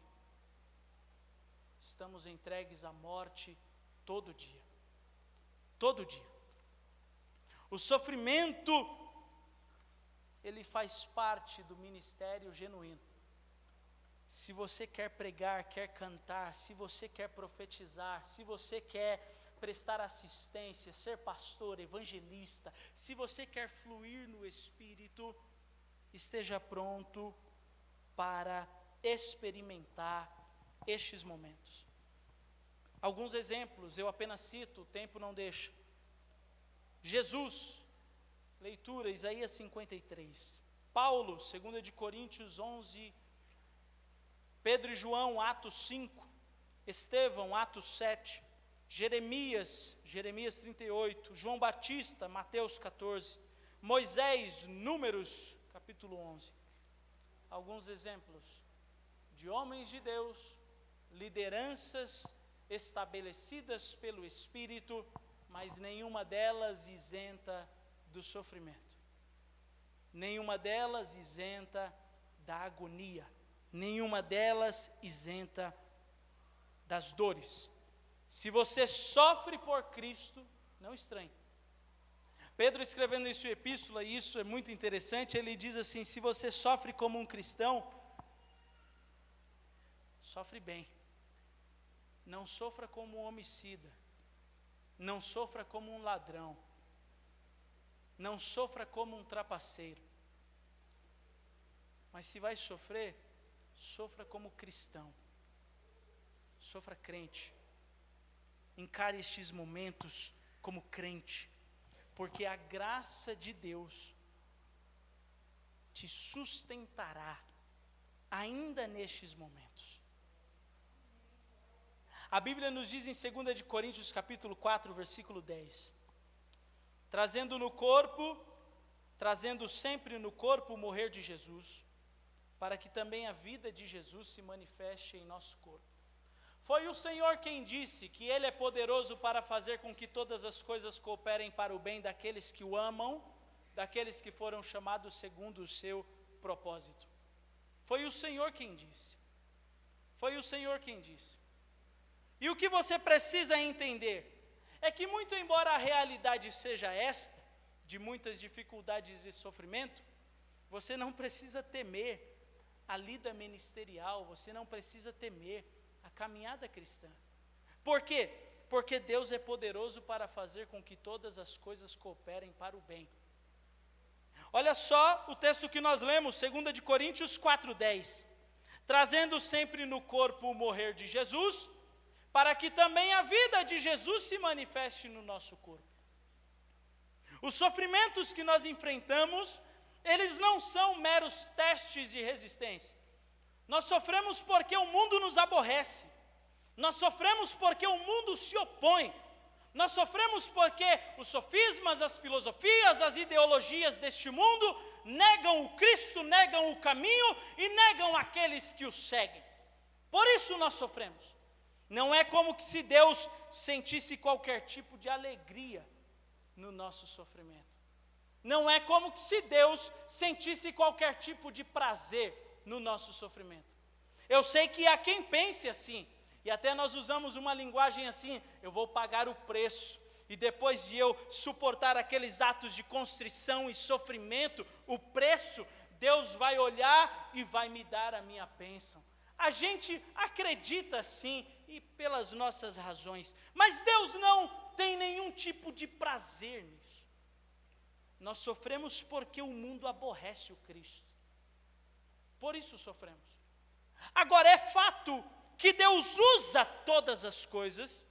estamos entregues à morte todo dia. Todo dia. O sofrimento, ele faz parte do ministério genuíno. Se você quer pregar, quer cantar, se você quer profetizar, se você quer prestar assistência, ser pastor, evangelista, se você quer fluir no Espírito, esteja pronto para experimentar estes momentos. Alguns exemplos, eu apenas cito, o tempo não deixa. Jesus, leitura, Isaías 53. Paulo, 2 de Coríntios 11. Pedro e João, Atos 5. Estevão, Atos 7. Jeremias 38. João Batista, Mateus 14. Moisés, Números, capítulo 11. Alguns exemplos de homens de Deus, lideranças estabelecidas pelo Espírito, mas nenhuma delas isenta do sofrimento, nenhuma delas isenta da agonia, nenhuma delas isenta das dores. Se você sofre por Cristo, não estranhe. Pedro, escrevendo em sua epístola, e isso é muito interessante, ele diz assim, se você sofre como um cristão, sofre bem. Não sofra como um homicida, não sofra como um ladrão, não sofra como um trapaceiro, mas se vai sofrer, sofra como cristão, sofra crente, encare estes momentos como crente, porque a graça de Deus te sustentará ainda nestes momentos. A Bíblia nos diz em 2 de Coríntios capítulo 4, versículo 10, trazendo sempre no corpo o morrer de Jesus, para que também a vida de Jesus se manifeste em nosso corpo. Foi o Senhor quem disse que Ele é poderoso para fazer com que todas as coisas cooperem para o bem daqueles que o amam, daqueles que foram chamados segundo o seu propósito. Foi o Senhor quem disse. Foi o Senhor quem disse. E o que você precisa entender é que, muito embora a realidade seja esta, de muitas dificuldades e sofrimento, você não precisa temer a lida ministerial, você não precisa temer a caminhada cristã. Por quê? Porque Deus é poderoso para fazer com que todas as coisas cooperem para o bem. Olha só o texto que nós lemos, 2 de Coríntios 4:10. trazendo sempre no corpo o morrer de Jesus, para que também a vida de Jesus se manifeste no nosso corpo. Os sofrimentos que nós enfrentamos, eles não são meros testes de resistência. Nós sofremos porque o mundo nos aborrece. Nós sofremos porque o mundo se opõe. Nós sofremos porque os sofismas, as filosofias, as ideologias deste mundo negam o Cristo, negam o caminho e negam aqueles que o seguem. Por isso nós sofremos. Não é como se Deus sentisse qualquer tipo de alegria no nosso sofrimento. Não é como se Deus sentisse qualquer tipo de prazer no nosso sofrimento. Eu sei que há quem pense assim, e até nós usamos uma linguagem assim: eu vou pagar o preço, e depois de eu suportar aqueles atos de constrição e sofrimento, o preço, Deus vai olhar e vai me dar a minha bênção. A gente acredita sim, e pelas nossas razões, mas Deus não tem nenhum tipo de prazer nisso. Nós sofremos porque o mundo aborrece o Cristo. Por isso sofremos. Agora, é fato que Deus usa todas as coisas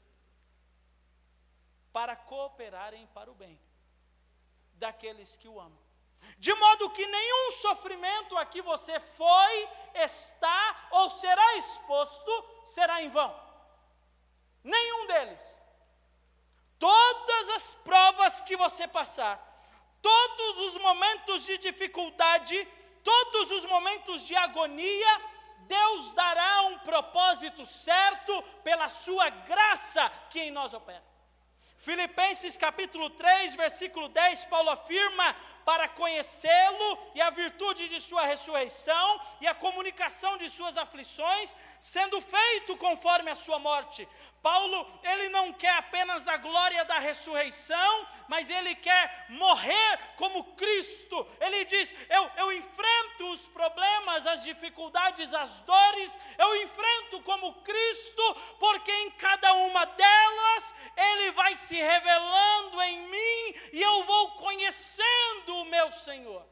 para cooperarem para o bem daqueles que o amam. De modo que nenhum sofrimento a que você foi, está ou será exposto será em vão. Nenhum deles. Todas as provas que você passar, todos os momentos de dificuldade, todos os momentos de agonia, Deus dará um propósito certo pela sua graça que em nós opera. Filipenses capítulo 3, versículo 10, Paulo afirma: para conhecê-lo e a virtude de sua ressurreição e a comunicação de suas aflições, sendo feito conforme a sua morte. Paulo, ele não quer apenas a glória da ressurreição, mas ele quer morrer como Cristo. Ele diz: eu enfrento os problemas, as dificuldades, as dores, eu enfrento como Cristo, porque em cada uma delas, ele vai se revelando em mim, e eu vou conhecendo o meu Senhor.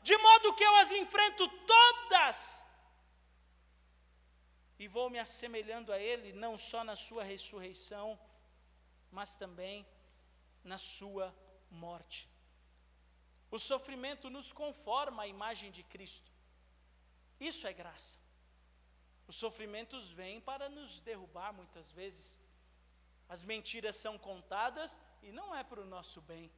De modo que eu as enfrento todas, e vou me assemelhando a Ele, não só na sua ressurreição, mas também na sua morte. O sofrimento nos conforma à imagem de Cristo. Isso é graça. Os sofrimentos vêm para nos derrubar muitas vezes. As mentiras são contadas e não é para o nosso bem.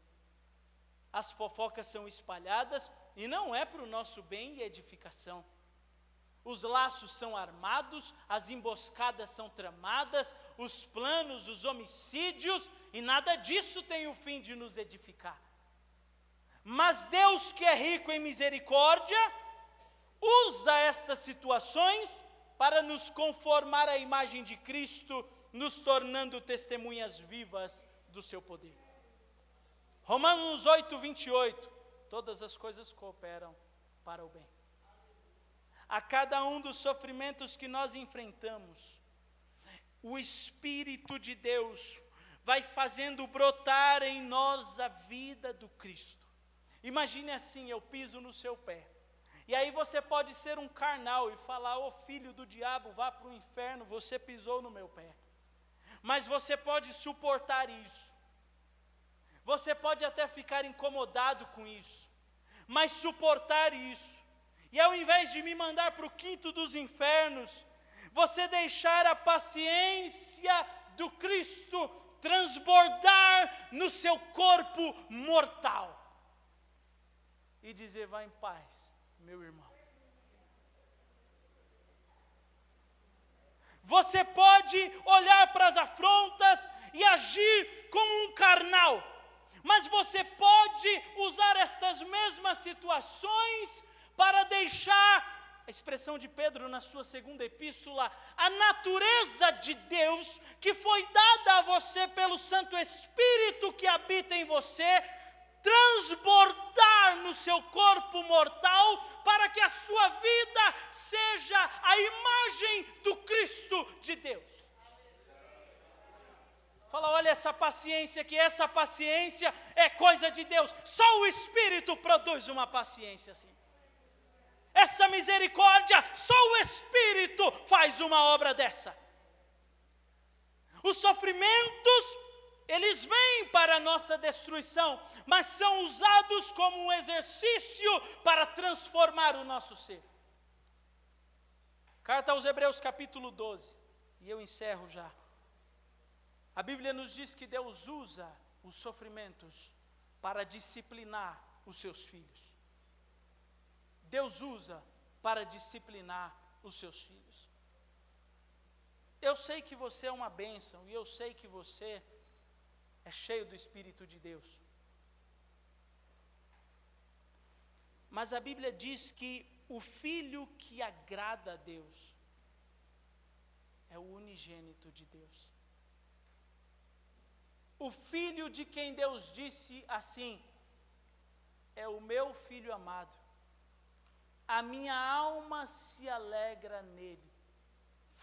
As fofocas são espalhadas e não é para o nosso bem e edificação. Os laços são armados, as emboscadas são tramadas, os planos, os homicídios, e nada disso tem o fim de nos edificar. Mas Deus, que é rico em misericórdia, usa estas situações para nos conformar à imagem de Cristo, nos tornando testemunhas vivas do seu poder. Romanos 8, 28, todas as coisas cooperam para o bem. A cada um dos sofrimentos que nós enfrentamos, o Espírito de Deus vai fazendo brotar em nós a vida do Cristo. Imagine assim: eu piso no seu pé, e aí você pode ser um carnal e falar: ô filho do diabo, vá para o inferno, você pisou no meu pé. Mas você pode suportar isso, você pode até ficar incomodado com isso, mas suportar isso, e ao invés de me mandar para o quinto dos infernos, você deixar a paciência do Cristo transbordar no seu corpo mortal, e dizer: vá em paz, meu irmão. Você pode olhar para as afrontas e agir como um carnal, mas você pode usar estas mesmas situações para deixar, a expressão de Pedro na sua segunda epístola, a natureza de Deus que foi dada a você pelo Santo Espírito que habita em você, transbordar no seu corpo mortal, para que a sua vida seja a imagem do Cristo de Deus. Fala: olha essa paciência, que essa paciência é coisa de Deus. Só o Espírito produz uma paciência assim. É essa misericórdia, só o Espírito faz uma obra dessa. Os sofrimentos, eles vêm para a nossa destruição, mas são usados como um exercício para transformar o nosso ser. Carta aos Hebreus capítulo 12, e eu encerro já. A Bíblia nos diz que Deus usa os sofrimentos para disciplinar os seus filhos. Deus usa para disciplinar os seus filhos. Eu sei que você é uma bênção, e eu sei que você é cheio do Espírito de Deus. Mas a Bíblia diz que o filho que agrada a Deus é o unigênito de Deus. O filho de quem Deus disse assim: é o meu filho amado, a minha alma se alegra nele.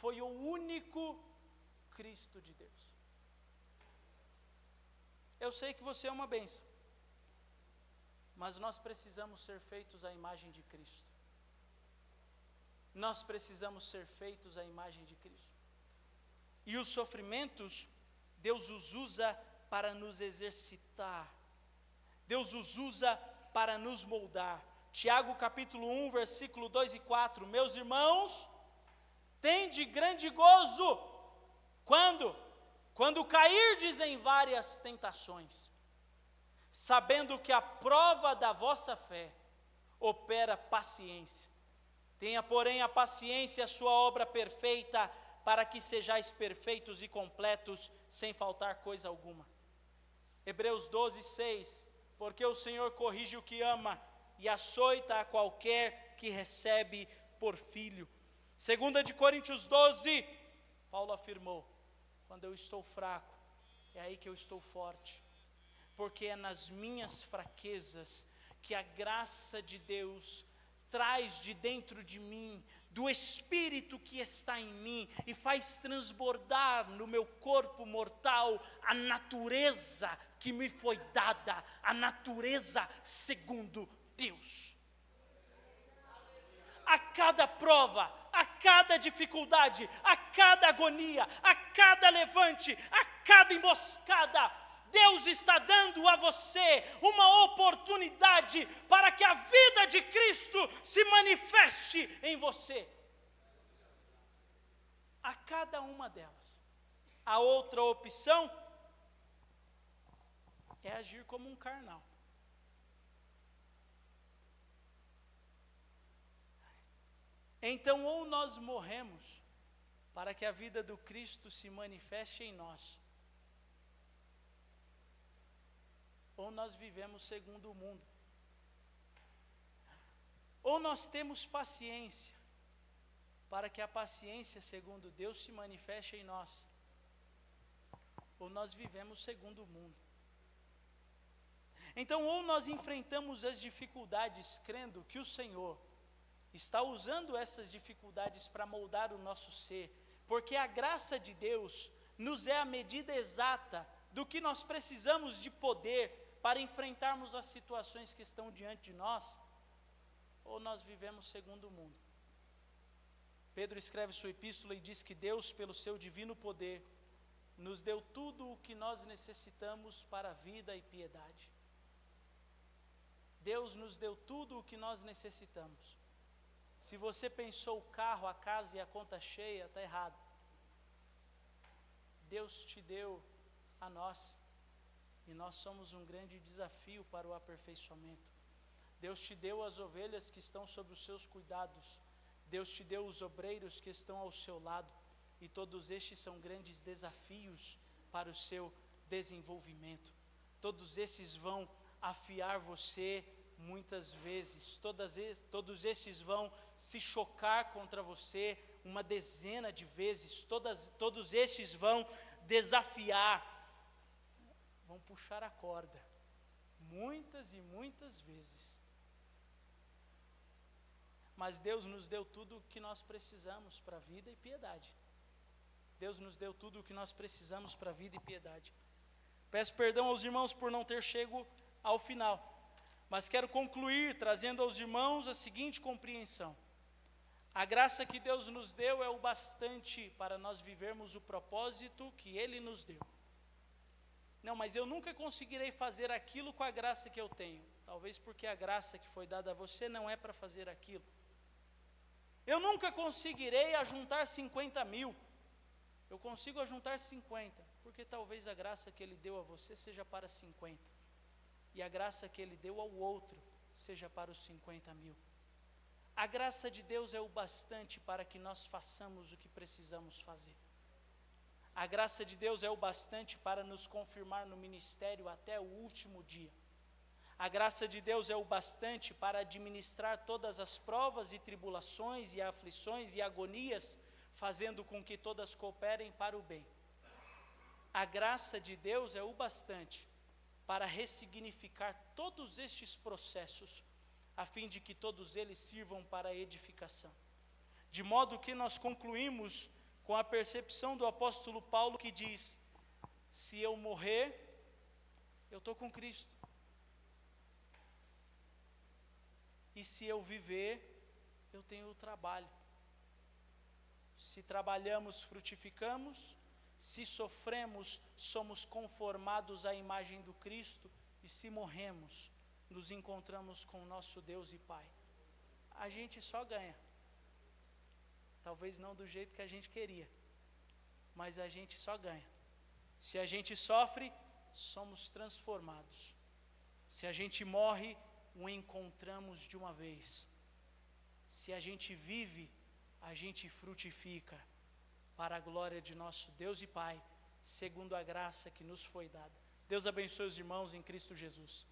Foi o único Cristo de Deus. Eu sei que você é uma bênção, mas nós precisamos ser feitos à imagem de Cristo. Nós precisamos ser feitos à imagem de Cristo. E os sofrimentos, Deus os usa para nos exercitar. Deus os usa para nos moldar. Tiago capítulo 1, versículo 2 e 4. Meus irmãos, tende grande gozo, quando cairdes em várias tentações, sabendo que a prova da vossa fé opera paciência. Tenha, porém, a paciência a sua obra perfeita, para que sejais perfeitos e completos, sem faltar coisa alguma. Hebreus 12, 6. Porque o Senhor corrige o que ama, e açoita a qualquer que recebe por filho. 2 de Coríntios 12, Paulo afirmou: quando eu estou fraco, é aí que eu estou forte, porque é nas minhas fraquezas que a graça de Deus traz de dentro de mim, do Espírito que está em mim, e faz transbordar no meu corpo mortal a natureza que me foi dada, a natureza segundo Deus. A cada prova, a cada dificuldade, a cada agonia, a cada levante, a cada emboscada, Deus está dando a você uma oportunidade para que a vida de Cristo se manifeste em você. A cada uma delas. A outra opção é agir como um carnal. Então, ou nós morremos para que a vida do Cristo se manifeste em nós, ou nós vivemos segundo o mundo. Ou nós temos paciência, para que a paciência segundo Deus se manifeste em nós, ou nós vivemos segundo o mundo. Então, ou nós enfrentamos as dificuldades crendo que o Senhor está usando essas dificuldades para moldar o nosso ser, porque a graça de Deus nos é a medida exata do que nós precisamos de poder para enfrentarmos as situações que estão diante de nós, ou nós vivemos segundo o mundo. Pedro escreve sua epístola e diz que Deus, pelo seu divino poder, nos deu tudo o que nós necessitamos para a vida e piedade. Deus nos deu tudo o que nós necessitamos. Se você pensou o carro, a casa e a conta cheia, está errado. Deus te deu a nós, e nós somos um grande desafio para o aperfeiçoamento. Deus te deu as ovelhas que estão sob os seus cuidados. Deus te deu os obreiros que estão ao seu lado, e todos estes são grandes desafios para o seu desenvolvimento. Todos esses vão afiar você muitas vezes, todos estes vão se chocar contra você uma dezena de vezes, todos estes vão desafiar, vão puxar a corda, muitas e muitas vezes. Mas Deus nos deu tudo o que nós precisamos para a vida e piedade. Deus nos deu tudo o que nós precisamos para a vida e piedade. Peço perdão aos irmãos por não ter chego ao final, Mas quero concluir trazendo aos irmãos a seguinte compreensão: a graça que Deus nos deu é o bastante para nós vivermos o propósito que Ele nos deu. Não, mas eu nunca conseguirei fazer aquilo com a graça que eu tenho. Talvez porque a graça que foi dada a você não é para fazer aquilo. Eu nunca conseguirei ajuntar 50 mil. Eu consigo ajuntar 50, porque talvez a graça que Ele deu a você seja para 50. E a graça que Ele deu ao outro seja para os 50 mil. A graça de Deus é o bastante para que nós façamos o que precisamos fazer. A graça de Deus é o bastante para nos confirmar no ministério até o último dia. A graça de Deus é o bastante para administrar todas as provas e tribulações e aflições e agonias, fazendo com que todas cooperem para o bem. A graça de Deus é o bastante para ressignificar todos estes processos, a fim de que todos eles sirvam para a edificação. De modo que nós concluímos com a percepção do apóstolo Paulo que diz: se eu morrer, eu estou com Cristo. E se eu viver, eu tenho o trabalho. Se trabalhamos, frutificamos. Se sofremos, somos conformados à imagem do Cristo. E se morremos, nos encontramos com o nosso Deus e Pai. A gente só ganha. Talvez não do jeito que a gente queria, mas a gente só ganha. Se a gente sofre, somos transformados. Se a gente morre, o encontramos de uma vez. Se a gente vive, a gente frutifica para a glória de nosso Deus e Pai, segundo a graça que nos foi dada. Deus abençoe os irmãos em Cristo Jesus.